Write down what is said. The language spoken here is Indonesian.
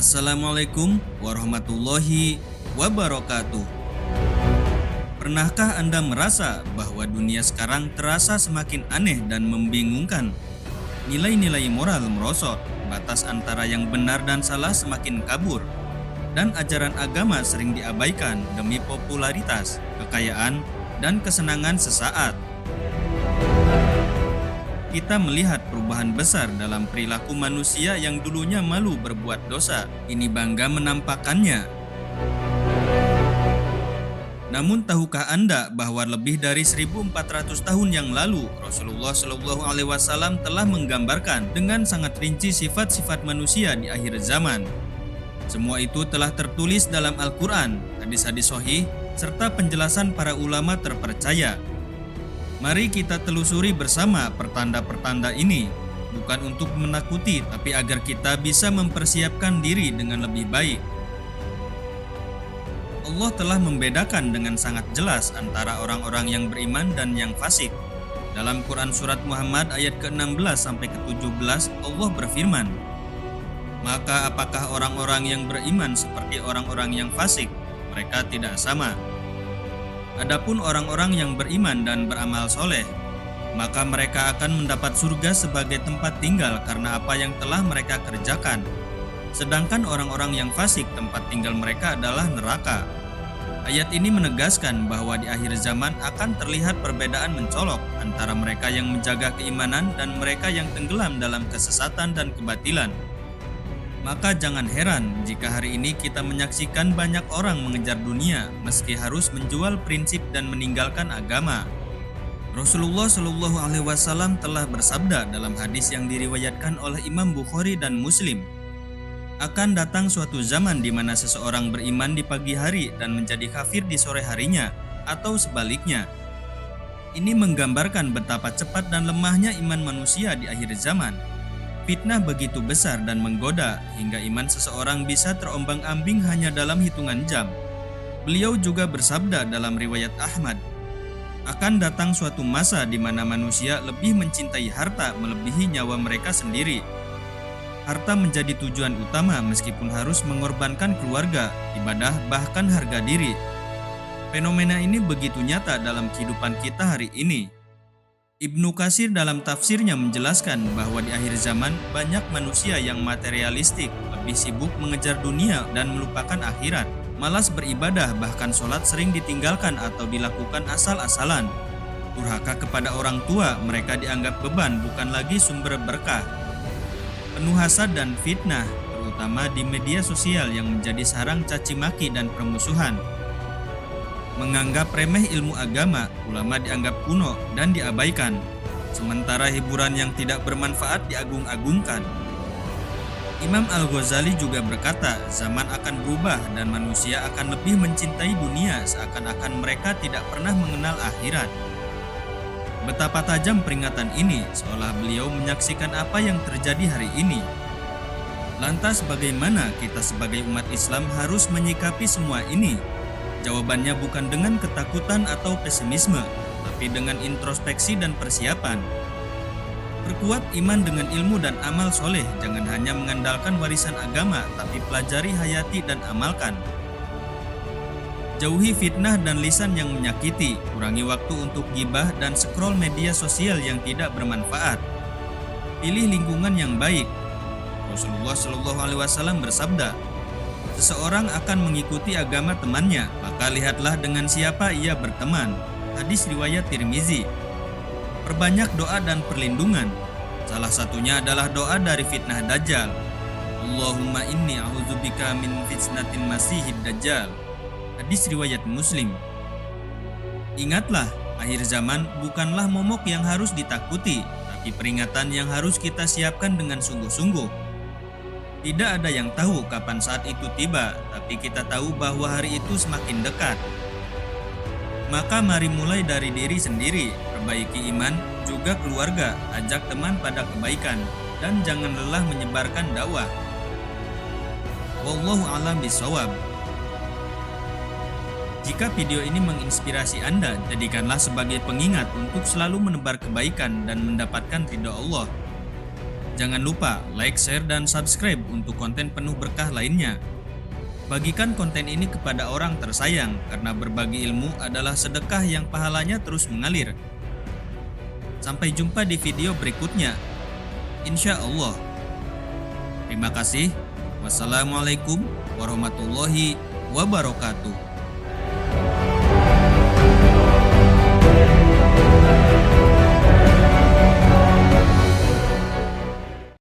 Assalamualaikum warahmatullahi wabarakatuh. Pernahkah Anda merasa bahwa dunia sekarang terasa semakin aneh dan membingungkan? Nilai-nilai moral merosot, batas antara yang benar dan salah semakin kabur, dan ajaran agama sering diabaikan demi popularitas, kekayaan, dan kesenangan sesaat. Kita melihat perubahan besar dalam perilaku manusia yang dulunya malu berbuat dosa, kini bangga menampakkannya. Namun tahukah Anda bahwa lebih dari 1400 tahun yang lalu Rasulullah Shallallahu Alaihi Wasallam telah menggambarkan dengan sangat rinci sifat-sifat manusia di akhir zaman. Semua itu telah tertulis dalam Al-Quran, hadis-hadis sahih, serta penjelasan para ulama terpercaya. Mari kita telusuri bersama pertanda-pertanda ini, bukan untuk menakuti, tapi agar kita bisa mempersiapkan diri dengan lebih baik. Allah telah membedakan dengan sangat jelas antara orang-orang yang beriman dan yang fasik. Dalam Quran Surat Muhammad ayat ke-16 sampai ke-17, Allah berfirman, "Maka apakah orang-orang yang beriman seperti orang-orang yang fasik? Mereka tidak sama. Adapun orang-orang yang beriman dan beramal soleh, maka mereka akan mendapat surga sebagai tempat tinggal karena apa yang telah mereka kerjakan. Sedangkan orang-orang yang fasik, tempat tinggal mereka adalah neraka." Ayat ini menegaskan bahwa di akhir zaman akan terlihat perbedaan mencolok antara mereka yang menjaga keimanan dan mereka yang tenggelam dalam kesesatan dan kebatilan. Maka jangan heran jika hari ini kita menyaksikan banyak orang mengejar dunia meski harus menjual prinsip dan meninggalkan agama. Rasulullah Shallallahu Alaihi Wasallam telah bersabda dalam hadis yang diriwayatkan oleh Imam Bukhari dan Muslim, akan datang suatu zaman di mana seseorang beriman di pagi hari dan menjadi kafir di sore harinya, atau sebaliknya. Ini menggambarkan betapa cepat dan lemahnya iman manusia di akhir zaman. Fitnah begitu besar dan menggoda hingga iman seseorang bisa terombang-ambing hanya dalam hitungan jam. Beliau juga bersabda dalam riwayat Ahmad, akan datang suatu masa di mana manusia lebih mencintai harta melebihi nyawa mereka sendiri. Harta menjadi tujuan utama meskipun harus mengorbankan keluarga, ibadah, bahkan harga diri. Fenomena ini begitu nyata dalam kehidupan kita hari ini. Ibnu Katsir dalam tafsirnya menjelaskan bahwa di akhir zaman banyak manusia yang materialistik, lebih sibuk mengejar dunia dan melupakan akhirat, malas beribadah, bahkan sholat sering ditinggalkan atau dilakukan asal-asalan. Durhaka kepada orang tua, mereka dianggap beban bukan lagi sumber berkah. Penuh hasad dan fitnah, terutama di media sosial yang menjadi sarang caci maki dan permusuhan. Menganggap remeh ilmu agama, ulama dianggap kuno dan diabaikan, sementara hiburan yang tidak bermanfaat diagung-agungkan. Imam Al-Ghazali juga berkata, zaman akan berubah dan manusia akan lebih mencintai dunia seakan-akan mereka tidak pernah mengenal akhirat. Betapa tajam peringatan ini, seolah beliau menyaksikan apa yang terjadi hari ini. Lantas bagaimana kita sebagai umat Islam harus menyikapi semua ini? Jawabannya bukan dengan ketakutan atau pesimisme, tapi dengan introspeksi dan persiapan. Perkuat iman dengan ilmu dan amal soleh, jangan hanya mengandalkan warisan agama, tapi pelajari, hayati, dan amalkan. Jauhi fitnah dan lisan yang menyakiti, kurangi waktu untuk gibah dan scroll media sosial yang tidak bermanfaat. Pilih lingkungan yang baik. Rasulullah Shallallahu Alaihi Wasallam bersabda, seseorang akan mengikuti agama temannya, maka lihatlah dengan siapa ia berteman. Hadis riwayat Tirmizi. Perbanyak doa dan perlindungan. Salah satunya adalah doa dari fitnah Dajjal. Allahumma inni a'udzubika min fitnatil masihid Dajjal. Hadis riwayat Muslim. Ingatlah, akhir zaman bukanlah momok yang harus ditakuti, tapi peringatan yang harus kita siapkan dengan sungguh-sungguh. Tidak ada yang tahu kapan saat itu tiba, tapi kita tahu bahwa hari itu semakin dekat. Maka mari mulai dari diri sendiri, perbaiki iman, juga keluarga, ajak teman pada kebaikan, dan jangan lelah menyebarkan dakwah. Wallahu a'lam bishawab. Jika video ini menginspirasi Anda, jadikanlah sebagai pengingat untuk selalu menebar kebaikan dan mendapatkan ridha Allah. Jangan lupa like, share, dan subscribe untuk konten penuh berkah lainnya. Bagikan konten ini kepada orang tersayang karena berbagi ilmu adalah sedekah yang pahalanya terus mengalir. Sampai jumpa di video berikutnya. Insya Allah. Terima kasih. Wassalamualaikum warahmatullahi wabarakatuh.